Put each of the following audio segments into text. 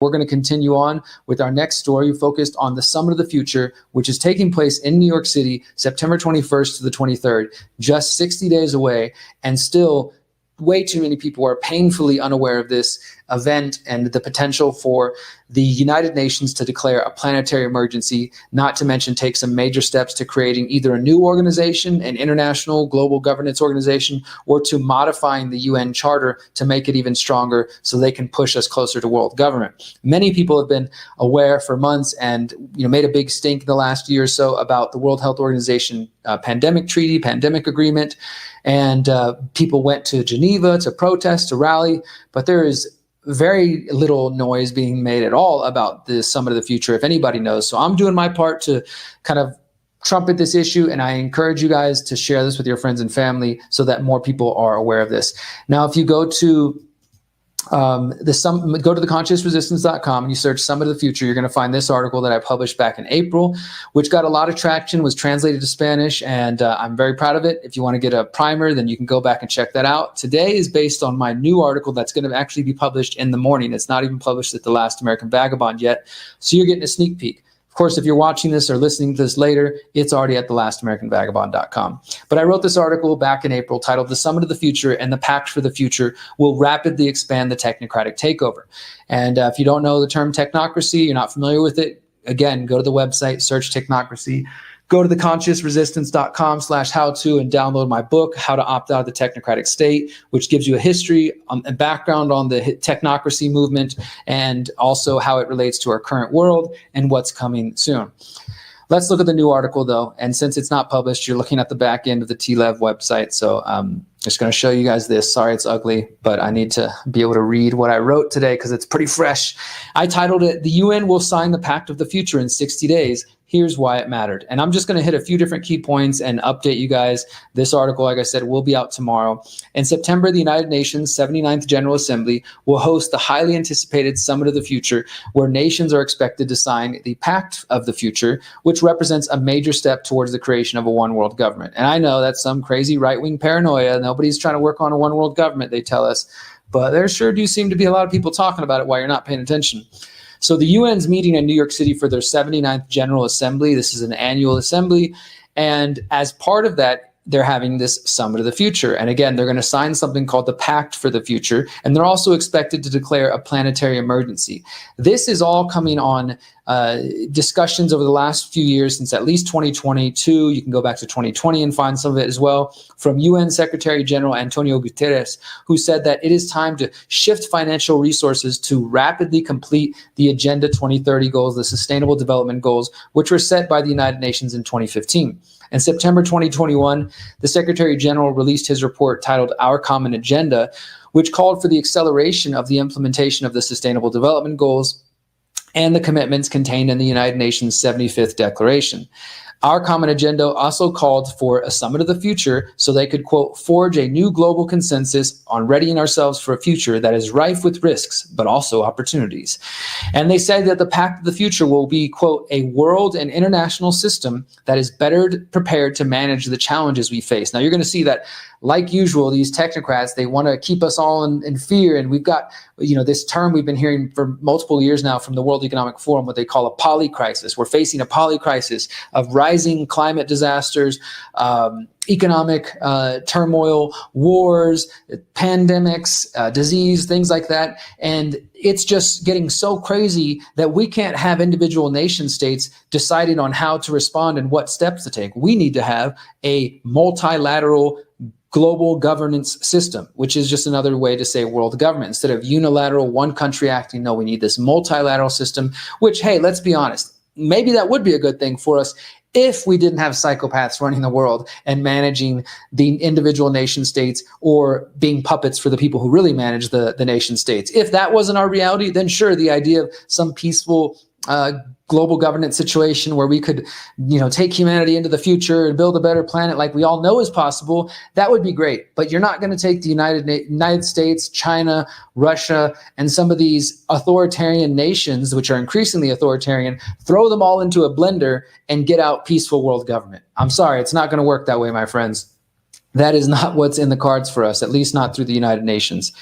We're going to continue on with our next story focused on the Summit of the Future, which is taking place in New York City, September 21st to the 23rd, just 60 days away, and still way too many people are painfully unaware of this event and the potential for the United Nations to declare a planetary emergency, not to mention take some major steps to creating either a new organization, an international global governance organization, or to modifying the UN Charter to make it even stronger so they can push us closer to world government. Many people have been aware for months and made a big stink in the last year or so about the World Health Organization pandemic treaty, pandemic agreement, and people went to Geneva to protest, to rally, but there is very little noise being made at all about the Summit of the Future, if anybody knows. So I'm doing my part to kind of trumpet this issue, and I encourage you guys to share this with your friends and family so that more people are aware of this. Now, if you go to go to theconsciousresistance.com and you search Summit of the Future, you're going to find this article that I published back in April, which got a lot of traction, was translated to Spanish, and I'm very proud of it. If you want to get a primer, then you can go back and check that out. Today is based on my new article that's going to actually be published in the morning. It's not even published at The Last American Vagabond yet, so you're getting a sneak peek. Of course, if you're watching this or listening to this later, it's already at thelast.americanvagabond.com. But I wrote this article back in April titled "The Summit of the Future and the Pact for the Future Will Rapidly Expand the Technocratic Takeover." And if you don't know the term technocracy, you're not familiar with it, again, go to the website, search technocracy. Go to theconsciousresistance.com/how-to and download my book, How to Opt Out of the Technocratic State, which gives you a history and background on the technocracy movement and also how it relates to our current world and what's coming soon. Let's look at the new article, though. And since it's not published, you're looking at the back end of the TLEV website. So I'm just going to show you guys this. Sorry, it's ugly, but I need to be able to read what I wrote today because it's pretty fresh. I titled it, "The UN Will Sign the Pact of the Future in 60 Days. Here's why it mattered." And I'm just going to hit a few different key points and update you guys. This article, like I said, will be out tomorrow. In September, the United Nations 79th General Assembly will host the highly anticipated Summit of the Future, where nations are expected to sign the Pact of the Future, which represents a major step towards the creation of a one world government. And I know that's some crazy right-wing paranoia. Nobody's trying to work on a one world government, they tell us. But there sure do seem to be a lot of people talking about it while you're not paying attention. So the UN's meeting in New York City for their 79th General Assembly. This is an annual assembly. And as part of that, they're having this Summit of the Future. And again, they're going to sign something called the Pact for the Future. And they're also expected to declare a planetary emergency. This is all coming on discussions over the last few years, since at least 2022. You can go back to 2020 and find some of it as well, from UN Secretary General Antonio Guterres, who said that it is time to shift financial resources to rapidly complete the Agenda 2030 goals, the Sustainable Development Goals, which were set by the United Nations in 2015. In September 2021, the Secretary General released his report titled Our Common Agenda, which called for the acceleration of the implementation of the Sustainable Development Goals and the commitments contained in the United Nations 75th Declaration. Our Common Agenda also called for a Summit of the Future so they could, quote, forge a new global consensus on readying ourselves for a future that is rife with risks, but also opportunities. And they said that the Pact of the Future will be, quote, a world and international system that is better prepared to manage the challenges we face. Now, you're going to see that, like usual, these technocrats, they want to keep us all in fear. And we've got, this term we've been hearing for multiple years now from the World Economic Forum, what they call a polycrisis. We're facing a polycrisis of rising climate disasters, economic turmoil, wars, pandemics, disease, things like that. And it's just getting so crazy that we can't have individual nation states deciding on how to respond and what steps to take. We need to have a multilateral global governance system, which is just another way to say world government. Instead of unilateral, one country acting, no, we need this multilateral system, which, hey, let's be honest, maybe that would be a good thing for us if we didn't have psychopaths running the world and managing the individual nation states or being puppets for the people who really manage the nation states. If that wasn't our reality, then sure, the idea of some peaceful global governance situation where we could, take humanity into the future and build a better planet like we all know is possible, that would be great. But you're not going to take the United States, China, Russia, and some of these authoritarian nations, which are increasingly authoritarian, throw them all into a blender and get out peaceful world government. I'm sorry, it's not going to work that way, my friends. That is not what's in the cards for us, at least not through the United Nations.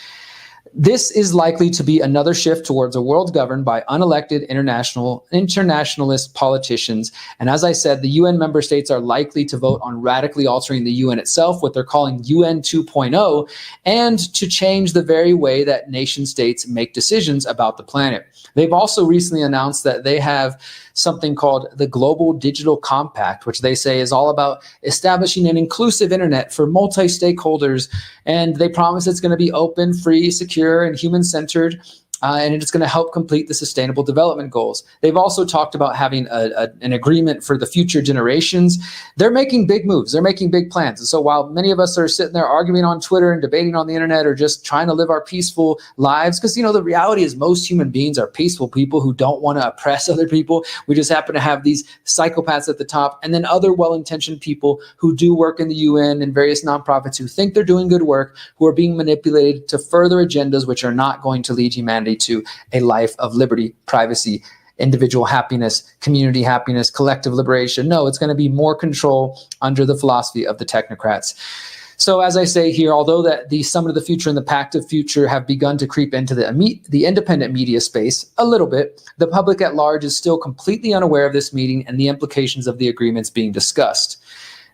This is likely to be another shift towards a world governed by unelected internationalist politicians. And as I said, the UN member states are likely to vote on radically altering the UN itself, what they're calling UN 2.0, and to change the very way that nation states make decisions about the planet. They've also recently announced that they have something called the Global Digital Compact, which they say is all about establishing an inclusive internet for multi-stakeholders. And they promise it's going to be open, free, secure, and human-centered. And it's going to help complete the Sustainable Development Goals. They've also talked about having an agreement for the future generations. They're making big moves. They're making big plans. And so while many of us are sitting there arguing on Twitter and debating on the internet or just trying to live our peaceful lives, because, the reality is most human beings are peaceful people who don't want to oppress other people. We just happen to have these psychopaths at the top, and then other well-intentioned people who do work in the UN and various nonprofits who think they're doing good work, who are being manipulated to further agendas which are not going to lead humanity to a life of liberty, privacy, individual happiness, community happiness, collective liberation. No, it's going to be more control under the philosophy of the technocrats. So as I say here, although that the Summit of the Future and the Pact of Future have begun to creep into the independent media space a little bit, the public at large is still completely unaware of this meeting and the implications of the agreements being discussed.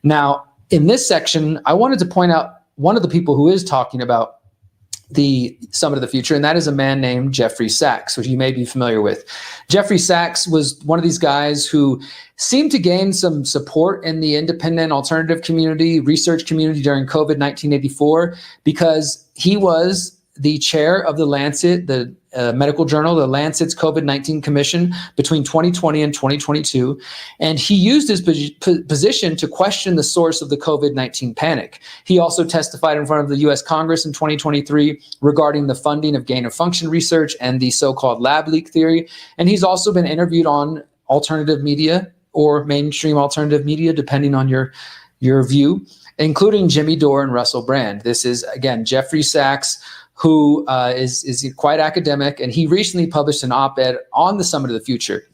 Now, in this section, I wanted to point out one of the people who is talking about the Summit of the Future, and that is a man named Jeffrey Sachs, which you may be familiar with. Jeffrey Sachs was one of these guys who seemed to gain some support in the independent alternative community, research community during COVID 1984, because he was the chair of the Lancet, the medical journal, the Lancet's COVID-19 Commission between 2020 and 2022. And he used his position to question the source of the COVID-19 panic. He also testified in front of the US Congress in 2023 regarding the funding of gain-of-function research and the so-called lab leak theory. And he's also been interviewed on alternative media or mainstream alternative media, depending on your view, including Jimmy Dore and Russell Brand. This is, again, Jeffrey Sachs, who is quite academic, and he recently published an op-ed on the Summit of the Future.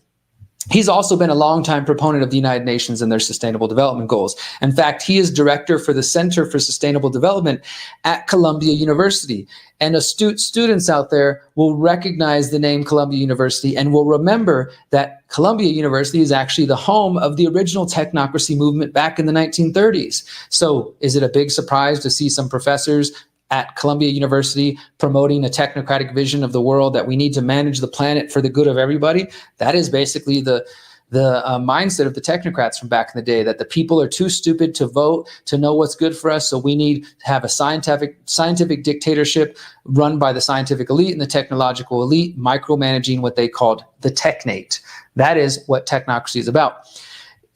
He's also been a longtime proponent of the United Nations and their Sustainable Development Goals. In fact, he is director for the Center for Sustainable Development at Columbia University. And astute students out there will recognize the name Columbia University and will remember that Columbia University is actually the home of the original technocracy movement back in the 1930s. So is it a big surprise to see some professors at Columbia University promoting a technocratic vision of the world that we need to manage the planet for the good of everybody? That is basically the mindset of the technocrats from back in the day, that the people are too stupid to vote to know what's good for us. So we need to have a scientific dictatorship run by the scientific elite and the technological elite, micromanaging what they called the technate. That is what technocracy is about.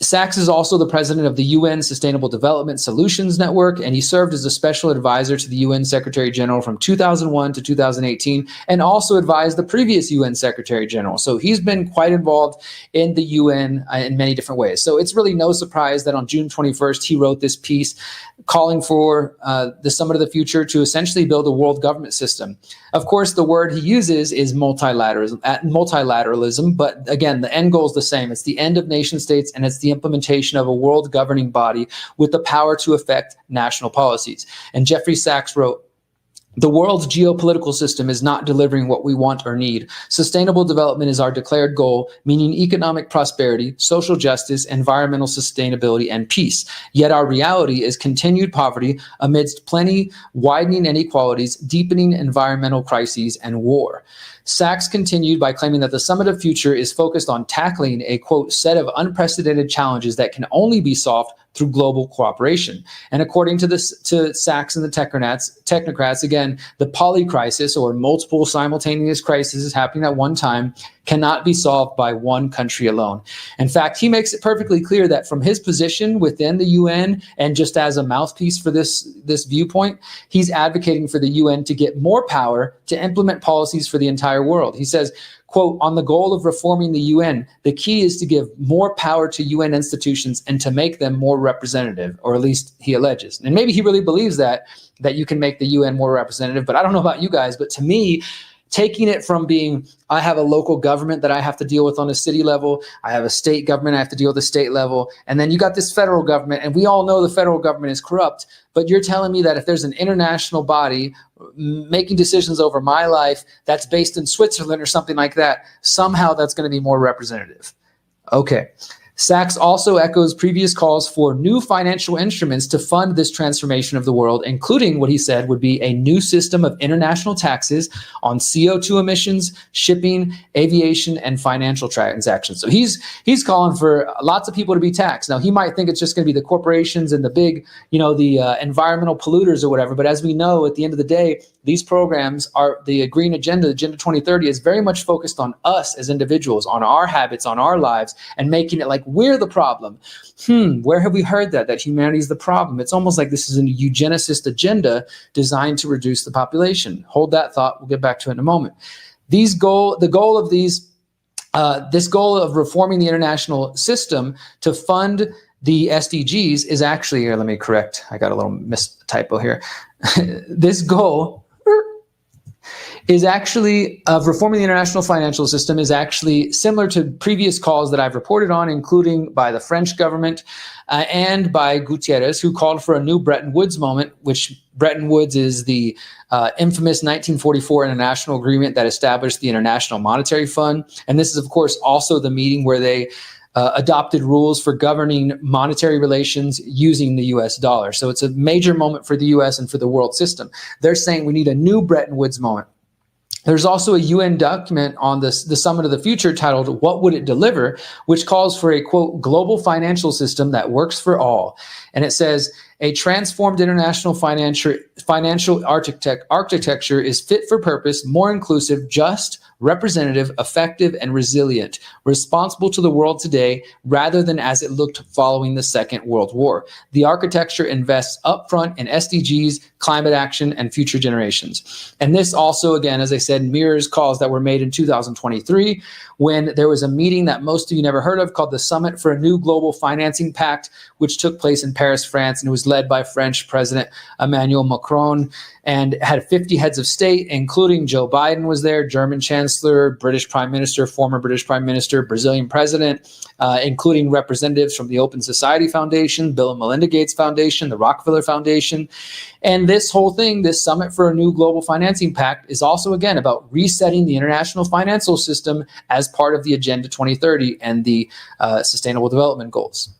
Sachs is also the president of the UN Sustainable Development Solutions Network, and he served as a special advisor to the UN Secretary General from 2001 to 2018, and also advised the previous UN Secretary General. So he's been quite involved in the UN in many different ways. So it's really no surprise that on June 21st, he wrote this piece calling for the Summit of the Future to essentially build a world government system. Of course, the word he uses is multilateralism, but again, the end goal is the same. It's the end of nation states, and it's the implementation of a world governing body with the power to affect national policies. And Jeffrey Sachs wrote, "The world's geopolitical system is not delivering what we want or need. Sustainable development is our declared goal, meaning economic prosperity, social justice, environmental sustainability, and peace. Yet our reality is continued poverty amidst plenty, widening inequalities, deepening environmental crises, and war." Sachs continued by claiming that the Summit of Future is focused on tackling a, quote, set of unprecedented challenges that can only be solved through global cooperation. And according to Sachs and the technocrats, again, the poly crisis, or multiple simultaneous crises happening at one time, cannot be solved by one country alone. In fact, he makes it perfectly clear that from his position within the UN and just as a mouthpiece for this viewpoint, he's advocating for the UN to get more power to implement policies for the entire world. He says, quote, "On the goal of reforming the UN, the key is to give more power to UN institutions and to make them more representative," or at least he alleges. And maybe he really believes that you can make the UN more representative, but I don't know about you guys, but to me, taking it from being, I have a local government that I have to deal with on a city level, I have a state government I have to deal with the state level, and then you got this federal government, and we all know the federal government is corrupt, but you're telling me that if there's an international body making decisions over my life that's based in Switzerland or something like that, somehow that's going to be more representative. Okay. Sachs also echoes previous calls for new financial instruments to fund this transformation of the world, including what he said would be a new system of international taxes on CO2 emissions, shipping, aviation, and financial transactions. So he's calling for lots of people to be taxed. Now, he might think it's just going to be the corporations and the big, the environmental polluters or whatever. But as we know, at the end of the day, these programs are the Green Agenda, Agenda 2030, is very much focused on us as individuals, on our habits, on our lives, and making it like we're the problem. Where have we heard that humanity is the problem? It's almost like this is a eugenicist agenda designed to reduce the population. Hold that thought. We'll get back to it in a moment. The goal of this goal of reforming the international system to fund the SDGs is actually, here, let me correct. I got a little typo here. This goal is actually of reforming the international financial system is actually similar to previous calls that I've reported on, including by the French government and by Gutierrez, who called for a new Bretton Woods moment, which Bretton Woods is the infamous 1944 international agreement that established the International Monetary Fund. And this is, of course, also the meeting where they adopted rules for governing monetary relations using the US dollar. So it's a major moment for the US and for the world system. They're saying we need a new Bretton Woods moment. There's also a UN document on the Summit of the Future titled, "What Would It Deliver?" which calls for a, quote, global financial system that works for all. And it says, a transformed international financial architecture is fit for purpose, more inclusive, just, representative, effective, and resilient, responsible to the world today rather than as it looked following the Second World War. The architecture invests upfront in SDGs, climate action, and future generations. And this also, again, as I said, mirrors calls that were made in 2023 when there was a meeting that most of you never heard of called the Summit for a New Global Financing Pact, which took place in Paris, France, and it was led by French President Emmanuel Macron, and had 50 heads of state, including Joe Biden was there, German Chancellor, British Prime Minister, former British Prime Minister, Brazilian President, including representatives from the Open Society Foundation, Bill and Melinda Gates Foundation, the Rockefeller Foundation. And this whole thing, this Summit for a New Global Financing Pact, is also, again, about resetting the international financial system as part of the Agenda 2030 and the Sustainable Development Goals.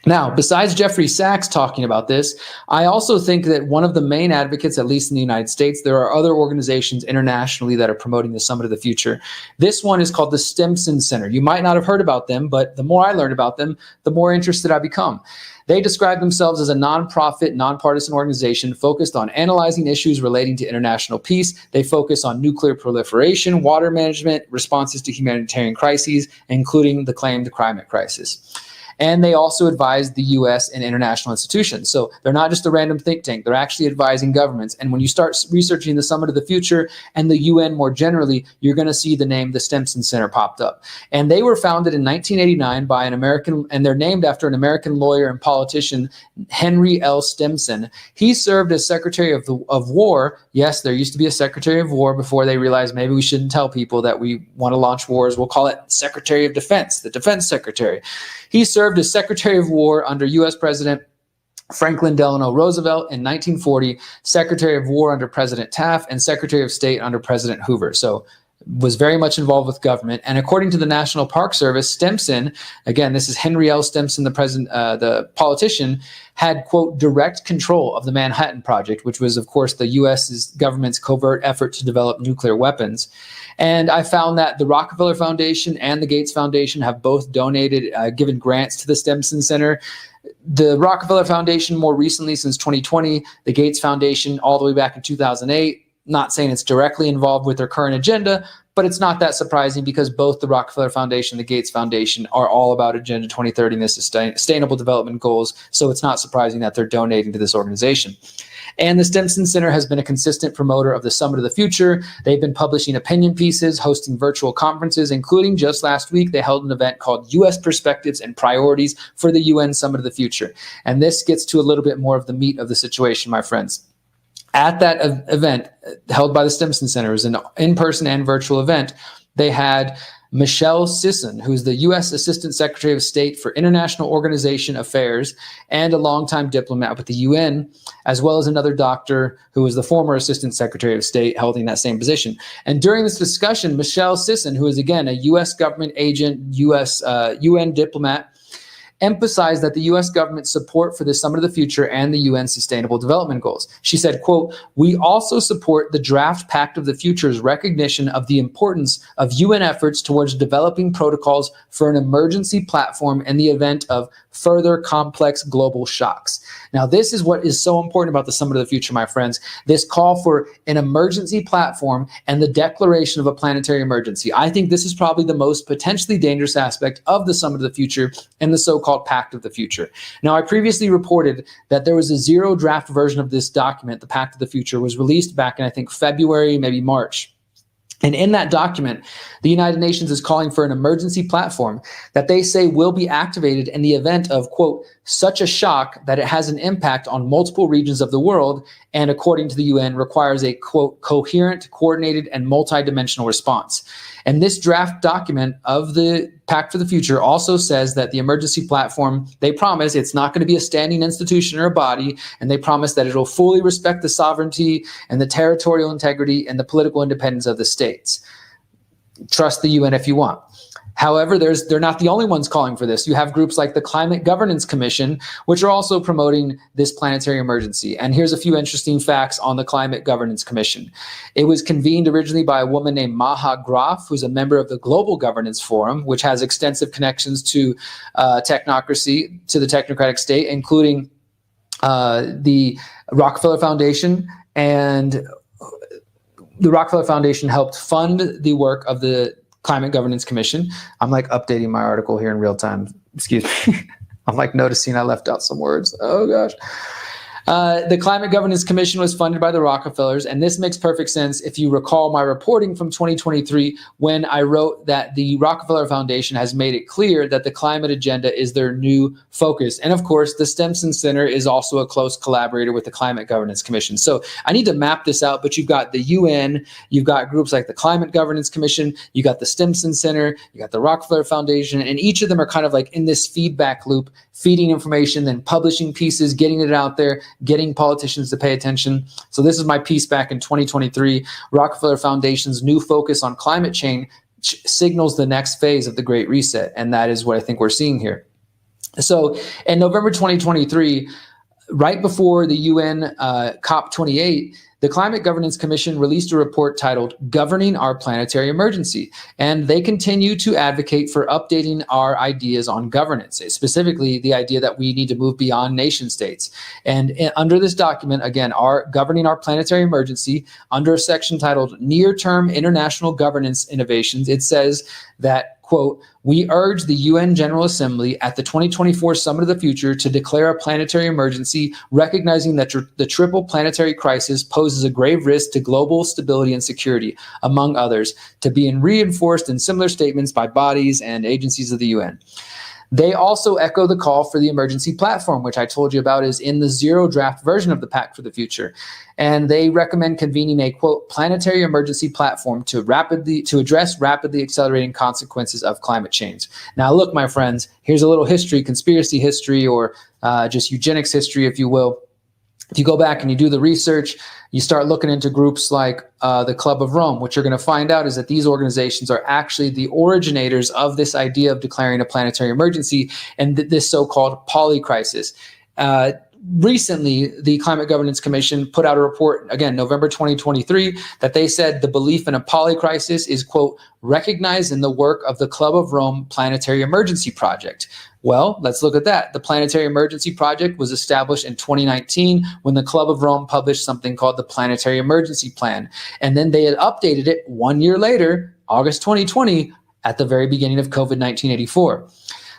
Now, besides Jeffrey Sachs talking about this, I also think that one of the main advocates, at least in the United States, there are other organizations internationally that are promoting the Summit of the Future. This one is called the Stimson Center. You might not have heard about them, but the more I learned about them, the more interested I become. They describe themselves as a nonprofit, nonpartisan organization focused on analyzing issues relating to international peace. They focus on nuclear proliferation, water management, responses to humanitarian crises, including the claimed climate crisis. And they also advise the U.S. and international institutions. So they're not just a random think tank. They're actually advising governments. And when you start researching the Summit of the Future and the UN more generally, you're going to see the name, the Stimson Center, popped up. And they were founded in 1989 by an American, and they're named after an American lawyer and politician, Henry L. Stimson. He served as Secretary of War. Yes, there used to be a Secretary of War before they realized maybe we shouldn't tell people that we want to launch wars. We'll call it Secretary of Defense, the Defense Secretary. He served as Secretary of War under U.S. President Franklin Delano Roosevelt in 1940, Secretary of War under President Taft, and Secretary of State under President Hoover. So was very much involved with government. And according to the National Park Service, Stimson, again, this is Henry L. Stimson, the politician, had, quote, direct control of the Manhattan Project, which was, of course, the U.S. government's covert effort to develop nuclear weapons. And I found that the Rockefeller Foundation and the Gates Foundation have both donated, given grants to the Stimson Center. The Rockefeller Foundation more recently, since 2020, the Gates Foundation all the way back in 2008. Not saying it's directly involved with their current agenda, but it's not that surprising because both the Rockefeller Foundation and the Gates Foundation are all about Agenda 2030 and the Sustainable Development Goals. So it's not surprising that they're donating to this organization. And the Stimson Center has been a consistent promoter of the Summit of the Future. They've been publishing opinion pieces, hosting virtual conferences, including just last week, they held an event called U.S. Perspectives and Priorities for the UN Summit of the Future. And this gets to a little bit more of the meat of the situation, my friends. At that event held by the Stimson Center, it was an in-person and virtual event, they had Michelle Sisson, who's the U.S. Assistant Secretary of State for International Organization Affairs and a longtime diplomat with the UN, as well as another doctor who was the former Assistant Secretary of State holding that same position. And during this discussion, Michelle Sisson, who is again a U.S. government agent, U.S. UN diplomat, emphasized that the U.S. government's support for the Summit of the Future and the UN Sustainable Development Goals. She said, quote, "We also support the draft Pact of the Future's recognition of the importance of UN efforts towards developing protocols for an emergency platform in the event of further complex global shocks." Now, this is what is so important about the Summit of the Future, my friends. This call for an emergency platform and the declaration of a planetary emergency. I think this is probably the most potentially dangerous aspect of the Summit of the Future and the so-called Pact of the Future. Now, I previously reported that there was a zero draft version of this document, the Pact of the Future, was released back in, I think, February, maybe March. And in that document, the United Nations is calling for an emergency platform that they say will be activated in the event of, quote, "such a shock that it has an impact on multiple regions of the world, and according to the UN, requires a, quote, coherent, coordinated, and multidimensional response." And this draft document of the Pact for the Future also says that the emergency platform, they promise it's not going to be a standing institution or a body, and they promise that it'll fully respect the sovereignty and the territorial integrity and the political independence of the states. Trust the UN if you want. However, they're not the only ones calling for this. You have groups like the Climate Governance Commission, which are also promoting this planetary emergency. And here's a few interesting facts on the Climate Governance Commission. It was convened originally by a woman named Maha Graf, who's a member of the Global Governance Forum, which has extensive connections to technocracy, to the technocratic state, including the Rockefeller Foundation. And the Rockefeller Foundation helped fund the work of the Climate Governance Commission. I'm like updating my article here in real time. Excuse me. I'm like noticing I left out some words. Oh gosh. The Climate Governance Commission was funded by the Rockefellers, and this makes perfect sense if you recall my reporting from 2023 when I wrote that the Rockefeller Foundation has made it clear that the climate agenda is their new focus. And of course, the Stimson Center is also a close collaborator with the Climate Governance Commission. So I need to map this out, but you've got the UN, you've got groups like the Climate Governance Commission, you got the Stimson Center, you got the Rockefeller Foundation, and each of them are kind of like in this feedback loop, feeding information, then publishing pieces, getting it out there, getting politicians to pay attention. So this is my piece back in 2023. Rockefeller Foundation's new focus on climate change signals the next phase of the Great Reset. And that is what I think we're seeing here. So in November 2023, right before the UN COP28, the Climate Governance Commission released a report titled "Governing Our Planetary Emergency," and they continue to advocate for updating our ideas on governance, specifically the idea that we need to move beyond nation states. And under this document, again, Governing Our Planetary Emergency, under a section titled Near-Term International Governance Innovations, it says that, quote, "We urge the UN General Assembly at the 2024 Summit of the Future to declare a planetary emergency, recognizing that the triple planetary crisis poses a grave risk to global stability and security, among others, to be reinforced in similar statements by bodies and agencies of the UN." They also echo the call for the emergency platform, which I told you about is in the zero draft version of the Pact for the Future. And they recommend convening a, quote, planetary emergency platform to address rapidly accelerating consequences of climate change. Now, look, my friends, here's a little history, conspiracy history, or just eugenics history, if you will. If you go back and you do the research, you start looking into groups like the Club of Rome. What you're going to find out is that these organizations are actually the originators of this idea of declaring a planetary emergency and this so-called polycrisis. Recently, the Climate Governance Commission put out a report, again, November 2023, that they said the belief in a polycrisis is, quote, recognized in the work of the Club of Rome Planetary Emergency Project. Well, let's look at that. The Planetary Emergency Project was established in 2019 when the Club of Rome published something called the Planetary Emergency Plan. And then they had updated it 1 year later, August 2020, at the very beginning of COVID-19 84.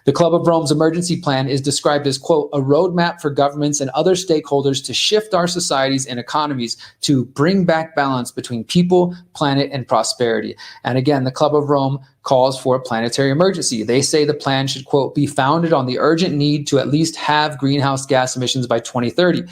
The Club of Rome's emergency plan is described as, quote, a roadmap for governments and other stakeholders to shift our societies and economies to bring back balance between people, planet, and prosperity. And again, the Club of Rome calls for a planetary emergency. They say the plan should, quote, be founded on the urgent need to at least have greenhouse gas emissions by 2030.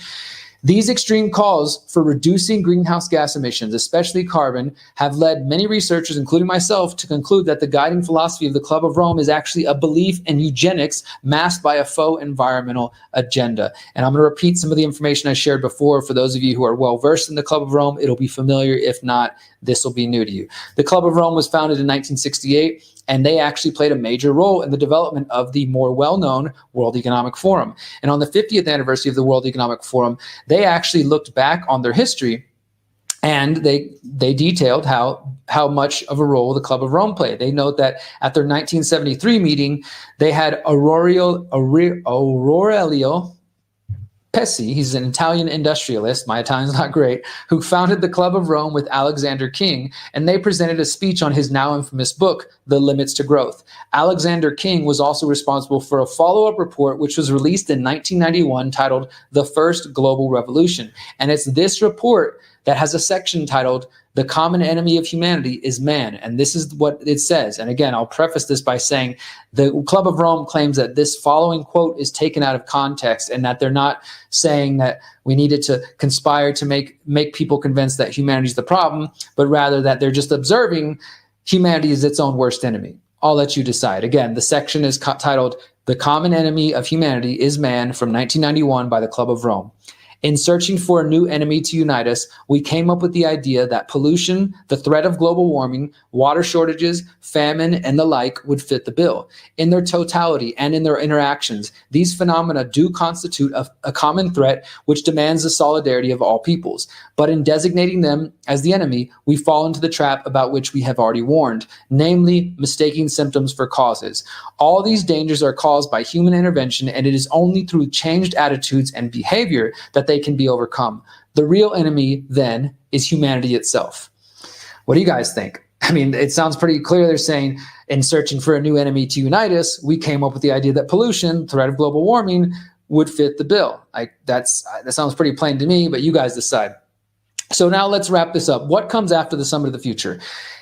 These extreme calls for reducing greenhouse gas emissions, especially carbon, have led many researchers, including myself, to conclude that the guiding philosophy of the Club of Rome is actually a belief in eugenics masked by a faux environmental agenda. And I'm going to repeat some of the information I shared before. For those of you who are well versed in the Club of Rome, it'll be familiar. If not, this will be new to you. The Club of Rome was founded in 1968, and they actually played a major role in the development of the more well-known World Economic Forum. And on the 50th anniversary of the World Economic Forum, they actually looked back on their history, and they detailed how much of a role the Club of Rome played. They note that at their 1973 meeting, they had Aurelio Pesci, he's an Italian industrialist, my Italian's not great, who founded the Club of Rome with Alexander King, and they presented a speech on his now infamous book, The Limits to Growth. Alexander King was also responsible for a follow-up report which was released in 1991 titled The First Global Revolution. And it's this report that has a section titled The Common Enemy of Humanity is Man. And this is what it says. And again, I'll preface this by saying the Club of Rome claims that this following quote is taken out of context, and that they're not saying that we needed to conspire to make people convinced that humanity is the problem, but rather that they're just observing humanity is its own worst enemy. I'll let you decide. Again, the section is titled The Common Enemy of Humanity is Man from 1991 by the Club of Rome. In searching for a new enemy to unite us, we came up with the idea that pollution, the threat of global warming, water shortages, famine, and the like would fit the bill. In their totality and in their interactions, these phenomena do constitute a common threat which demands the solidarity of all peoples. But in designating them as the enemy, we fall into the trap about which we have already warned, namely mistaking symptoms for causes. All these dangers are caused by human intervention, and it is only through changed attitudes and behavior that they can be overcome. The real enemy, then, is humanity itself. What do you guys think? I mean, it sounds pretty clear. They're saying, in searching for a new enemy to unite us, we came up with the idea that pollution, threat of global warming, would fit the bill. That sounds pretty plain to me, but you guys decide. So now let's wrap this up. What comes after the Summit of the Future?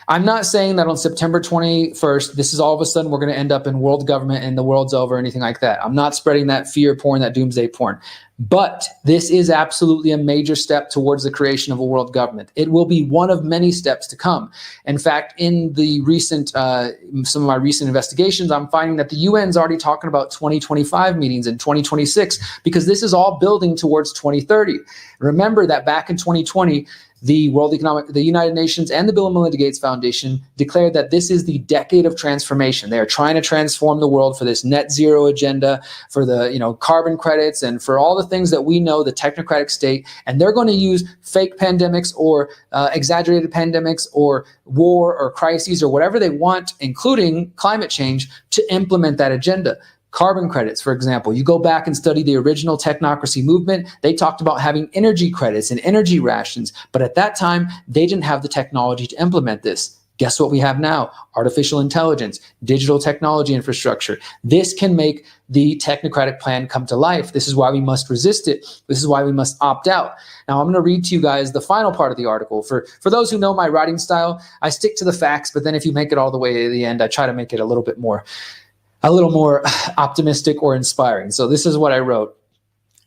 I'm not saying that on September 21st, this is all of a sudden we're going to end up in world government and the world's over or anything like that. I'm not spreading that fear porn, that doomsday porn. But this is absolutely a major step towards the creation of a world government. It will be one of many steps to come. In fact, in the recent, some of my recent investigations, I'm finding that the UN's already talking about 2025 meetings in 2026, because this is all building towards 2030. Remember that back in 2020, the United Nations and the Bill and Melinda Gates Foundation declared that this is the decade of transformation. They are trying to transform the world for this net zero agenda, for the carbon credits, and for all the things that we know, the technocratic state. And they're going to use fake pandemics or exaggerated pandemics or war or crises or whatever they want, including climate change, to implement that agenda. Carbon credits, for example, you go back and study the original technocracy movement, they talked about having energy credits and energy rations, but at that time, they didn't have the technology to implement this. Guess what we have now? Artificial intelligence, digital technology infrastructure. This can make the technocratic plan come to life. This is why we must resist it. This is why we must opt out. Now, I'm going to read to you guys the final part of the article. For those who know my writing style, I stick to the facts, but then if you make it all the way to the end, I try to make it a little more optimistic or inspiring. So this is what I wrote.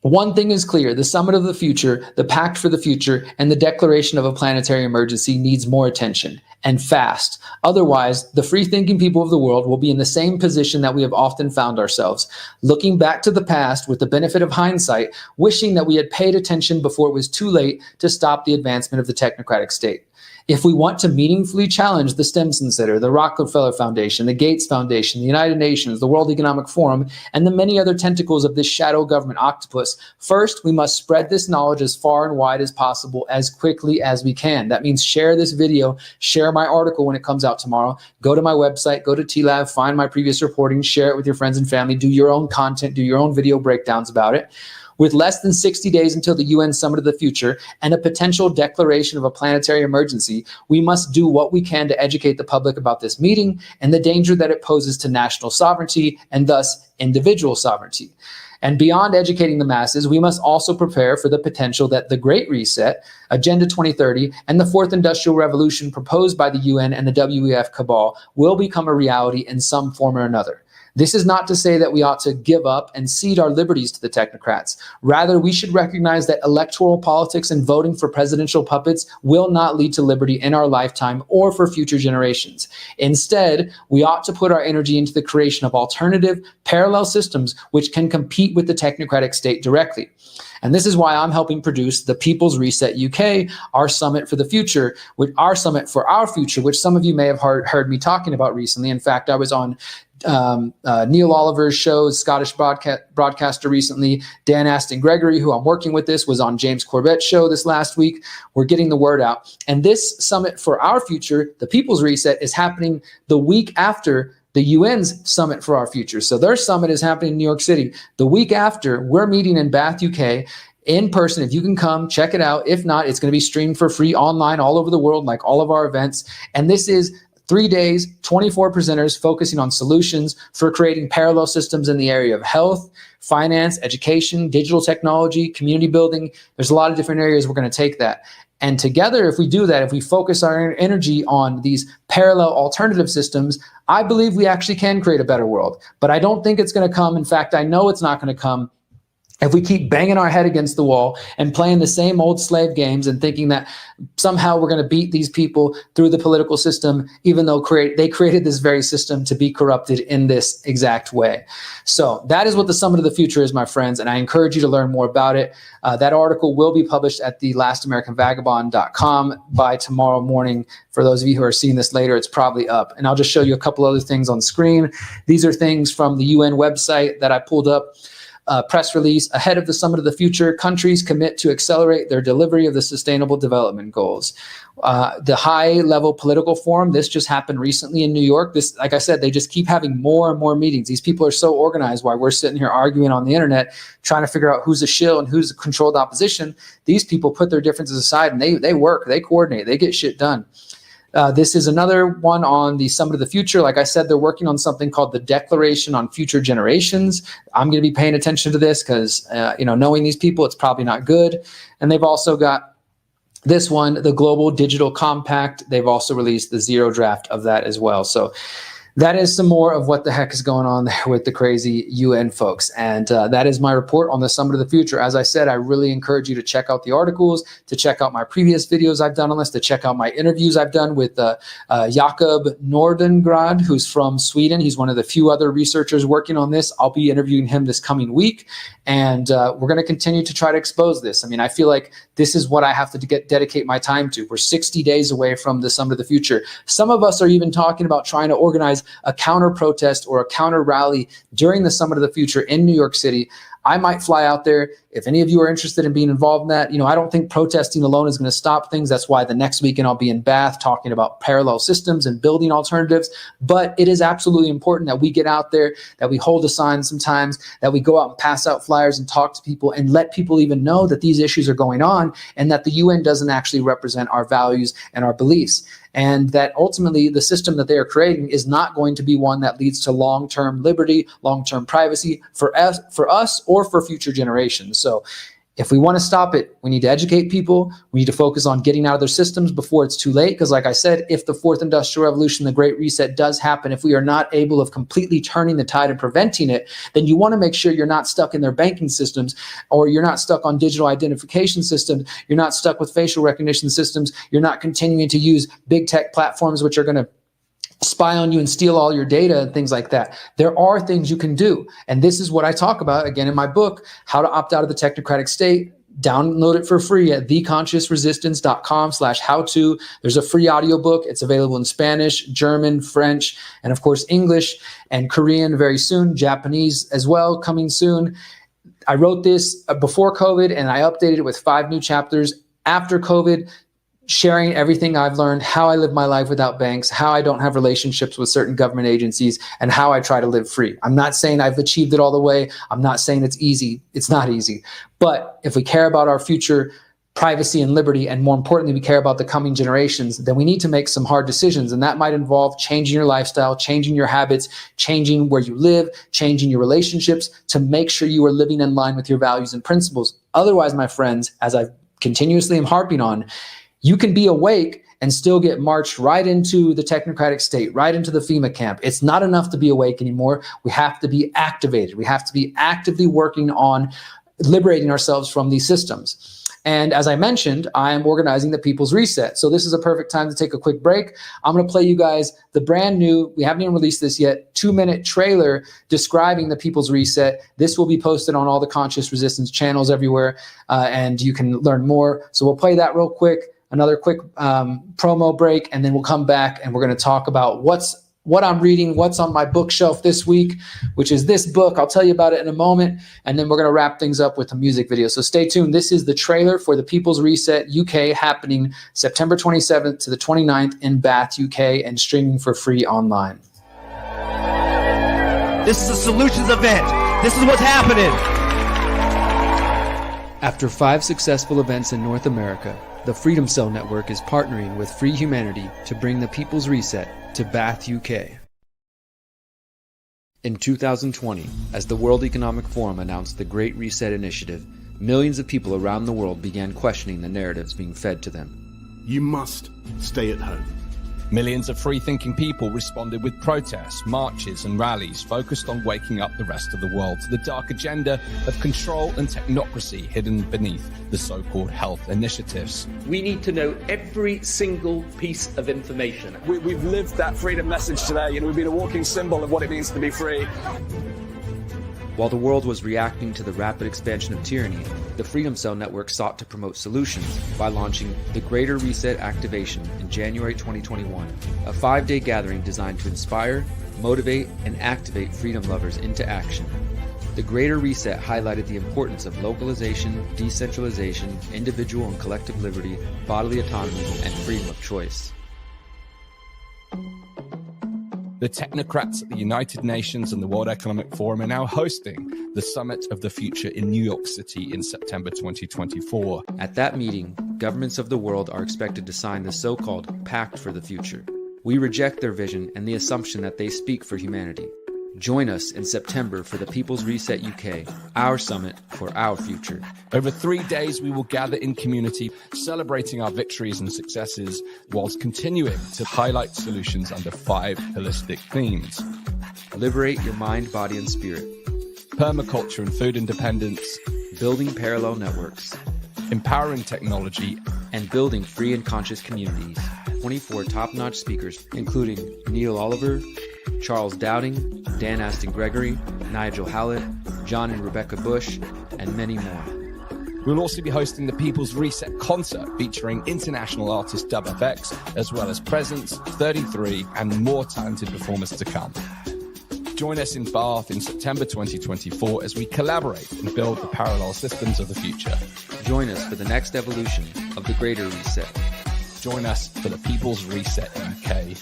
One thing is clear: the Summit of the Future, the Pact for the Future, and the declaration of a planetary emergency needs more attention, and fast. Otherwise, the free-thinking people of the world will be in the same position that we have often found ourselves, looking back to the past with the benefit of hindsight, wishing that we had paid attention before it was too late to stop the advancement of the technocratic state. If we want to meaningfully challenge the Stimson Center, the Rockefeller Foundation, the Gates Foundation, the United Nations, the World Economic Forum, and the many other tentacles of this shadow government octopus, first, we must spread this knowledge as far and wide as possible, as quickly as we can. That means share this video, share my article when it comes out tomorrow, go to my website, go to TLab, find my previous reporting, share it with your friends and family, do your own content, do your own video breakdowns about it. With less than 60 days until the UN Summit of the Future and a potential declaration of a planetary emergency, we must do what we can to educate the public about this meeting and the danger that it poses to national sovereignty and thus individual sovereignty. And beyond educating the masses, we must also prepare for the potential that the Great Reset, Agenda 2030, and the Fourth Industrial Revolution proposed by the UN and the WEF cabal will become a reality in some form or another. This is not to say that we ought to give up and cede our liberties to the technocrats. Rather, we should recognize that electoral politics and voting for presidential puppets will not lead to liberty in our lifetime or for future generations. Instead, we ought to put our energy into the creation of alternative, parallel systems which can compete with the technocratic state directly. And this is why I'm helping produce the People's Reset UK, our summit for the future, our summit for our future, which some of you may have heard me talking about recently. In fact, I was on Neil Oliver's show, Scottish broadcaster recently. Dan Aston Gregory, who I'm working with this, was on James Corbett's show this last week. We're getting the word out. And this summit for our future, the People's Reset, is happening the week after the UN's Summit for Our Future. So their summit is happening in New York City. The week after, we're meeting in Bath, UK, in person. If you can come, check it out. If not, it's going to be streamed for free online all over the world, like all of our events. And this is 3 days, 24 presenters focusing on solutions for creating parallel systems in the area of health, finance, education, digital technology, community building. There's a lot of different areas we're going to take that. And together, if we do that, if we focus our energy on these parallel alternative systems, I believe we actually can create a better world. But I don't think it's going to come. In fact, I know it's not going to come if we keep banging our head against the wall and playing the same old slave games and thinking that somehow we're going to beat these people through the political system, even though they created this very system to be corrupted in this exact way. So that is what the Summit of the Future is, my friends, and I encourage you to learn more about it. That article will be published at thelastamericanvagabond.com by tomorrow morning. For those of you who are seeing this later, it's probably up. And I'll just show you a couple other things on screen. These are things from the UN website that I pulled up. Press release: ahead of the Summit of the Future, countries commit to accelerate their delivery of the Sustainable Development Goals. The high-level political forum, this just happened recently in New York. This, like I said, they just keep having more and more meetings. These people are so organized while we're sitting here arguing on the internet, trying to figure out who's a shill and who's a controlled opposition. These people put their differences aside and they work, they coordinate, they get shit done. This is another one on the Summit of the Future. Like I said, they're working on something called the Declaration on Future Generations. I'm going to be paying attention to this because, knowing these people, it's probably not good. And they've also got this one, the Global Digital Compact. They've also released the zero draft of that as well. So that is some more of what the heck is going on there with the crazy UN folks. And that is my report on the Summit of the Future. As I said, I really encourage you to check out the articles, to check out my previous videos I've done on this, to check out my interviews I've done with Jakob Nordengrad, who's from Sweden. He's one of the few other researchers working on this. I'll be interviewing him this coming week. And we're going to continue to try to expose this. I mean, I feel like this is what I have to dedicate my time to. We're 60 days away from the Summit of the Future. Some of us are even talking about trying to organize a counter protest or a counter rally during the Summit of the Future in New York City. I might fly out there. If any of you are interested in being involved in that, I don't think protesting alone is going to stop things. That's why the next weekend I'll be in Bath talking about parallel systems and building alternatives. But it is absolutely important that we get out there, that we hold a sign sometimes, that we go out and pass out flyers and talk to people and let people even know that these issues are going on and that the UN doesn't actually represent our values and our beliefs. And that ultimately the system that they are creating is not going to be one that leads to long-term liberty, long-term privacy for us or for future generations. So if we want to stop it, we need to educate people. We need to focus on getting out of their systems before it's too late. Because like I said, if the fourth industrial revolution, the Great Reset does happen, if we are not able of completely turning the tide and preventing it, then you want to make sure you're not stuck in their banking systems, or you're not stuck on digital identification systems. You're not stuck with facial recognition systems. You're not continuing to use big tech platforms, which are going to spy on you and steal all your data and things like that. There are things you can do. And this is what I talk about, again, in my book, How to Opt Out of the Technocratic State. Download it for free at theconsciousresistance.com/how-to. There's a free audiobook. It's available in Spanish, German, French, and of course, English and Korean very soon, Japanese as well, coming soon. I wrote this before COVID and I updated it with 5 new chapters after COVID, sharing everything I've learned, how I live my life without banks, how I don't have relationships with certain government agencies, and how I try to live free. I'm not saying I've achieved it all the way. I'm not saying it's easy. It's not easy. But if we care about our future privacy and liberty, and more importantly, we care about the coming generations, then we need to make some hard decisions. And that might involve changing your lifestyle, changing your habits, changing where you live, changing your relationships to make sure you are living in line with your values and principles. Otherwise, my friends, as I've continuously am harping on, you can be awake and still get marched right into the technocratic state, right into the FEMA camp. It's not enough to be awake anymore. We have to be activated. We have to be actively working on liberating ourselves from these systems. And as I mentioned, I am organizing the People's Reset. So this is a perfect time to take a quick break. I'm going to play you guys the brand new, we haven't even released this yet, 2-minute trailer describing the People's Reset. This will be posted on all the Conscious Resistance channels everywhere, and you can learn more. So we'll play that real quick, another quick promo break, and then we'll come back and we're going to talk about what I'm reading, what's on my bookshelf this week, which is this book. I'll tell you about it in a moment, and then we're going to wrap things up with a music video. So stay tuned. This is the trailer for the People's Reset UK, happening September 27th to the 29th in Bath, UK, and streaming for free online. This is a solutions event. This is what's happening. After 5 successful events in North America, the Freedom Cell Network is partnering with Free Humanity to bring the People's Reset to Bath, UK. In 2020, as the World Economic Forum announced the Great Reset Initiative, millions of people around the world began questioning the narratives being fed to them. You must stay at home. Millions of free-thinking people responded with protests, marches and rallies focused on waking up the rest of the world to the dark agenda of control and technocracy hidden beneath the so-called health initiatives. We need to know every single piece of information. We've lived that freedom message today, and we've been a walking symbol of what it means to be free. While the world was reacting to the rapid expansion of tyranny, the Freedom Cell Network sought to promote solutions by launching the Greater Reset Activation in January 2021, a 5-day gathering designed to inspire, motivate, and activate freedom lovers into action. The Greater Reset highlighted the importance of localization, decentralization, individual and collective liberty, bodily autonomy, and freedom of choice. The technocrats at the United Nations and the World Economic Forum are now hosting the Summit of the Future in New York City in September 2024. At that meeting, governments of the world are expected to sign the so-called Pact for the Future. We reject their vision and the assumption that they speak for humanity. Join us in September for the People's Reset UK, our summit for our future. Over 3 days, we will gather in community, celebrating our victories and successes, whilst continuing to highlight solutions under 5 holistic themes. Liberate your mind, body, and spirit. Permaculture and food independence. Building parallel networks. Empowering technology. And building free and conscious communities. 24 top-notch speakers, including Neil Oliver, Charles Dowding, Dan Aston Gregory, Nigel Howlett, John and Rebecca Bush, and many more. We'll also be hosting the People's Reset concert featuring international artist Dub FX, as well as Presence, 33, and more talented performers to come. Join us in Bath in September 2024 as we collaborate and build the parallel systems of the future. Join us for the next evolution of the Greater Reset. Join us for the People's Reset UK.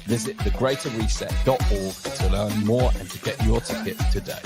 Visit thegreaterreset.org to learn more and to get your ticket today.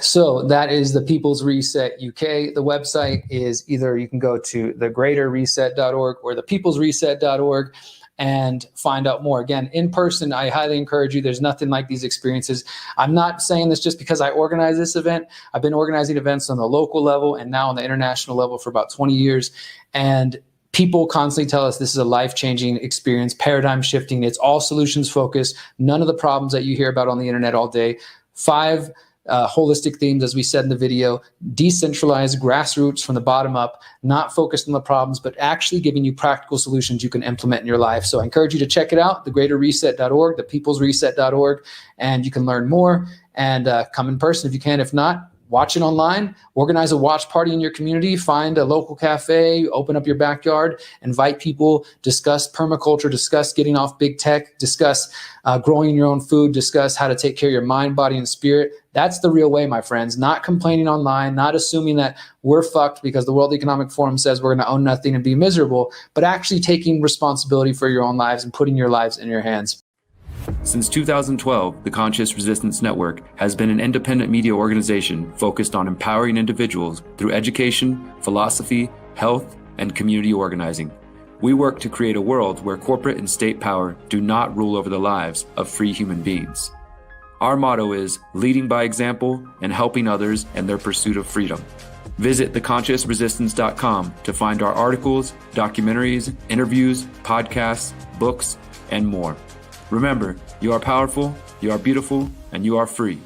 So that is the People's Reset UK. The website is either you can go to thegreaterreset.org or thepeoplesreset.org and find out more. Again, in person, I highly encourage you. There's nothing like these experiences. I'm not saying this just because I organize this event. I've been organizing events on the local level and now on the international level for about 20 years. And people constantly tell us this is a life-changing experience, paradigm shifting. It's all solutions focused. None of the problems that you hear about on the internet all day. 5 holistic themes, as we said in the video: decentralized, grassroots, from the bottom up, not focused on the problems, but actually giving you practical solutions you can implement in your life. So I encourage you to check it out, thegreaterreset.org, thepeoplesreset.org, and you can learn more and come in person if you can. If not, watch it online, organize a watch party in your community, find a local cafe, open up your backyard, invite people, discuss permaculture, discuss getting off big tech, discuss growing your own food, discuss how to take care of your mind, body, and spirit. That's the real way, my friends. Not complaining online, not assuming that we're fucked because the World Economic Forum says we're going to own nothing and be miserable, but actually taking responsibility for your own lives and putting your lives in your hands. Since 2012, the Conscious Resistance Network has been an independent media organization focused on empowering individuals through education, philosophy, health, and community organizing. We work to create a world where corporate and state power do not rule over the lives of free human beings. Our motto is leading by example and helping others in their pursuit of freedom. Visit theconsciousresistance.com to find our articles, documentaries, interviews, podcasts, books, and more. Remember, you are powerful, you are beautiful, and you are free.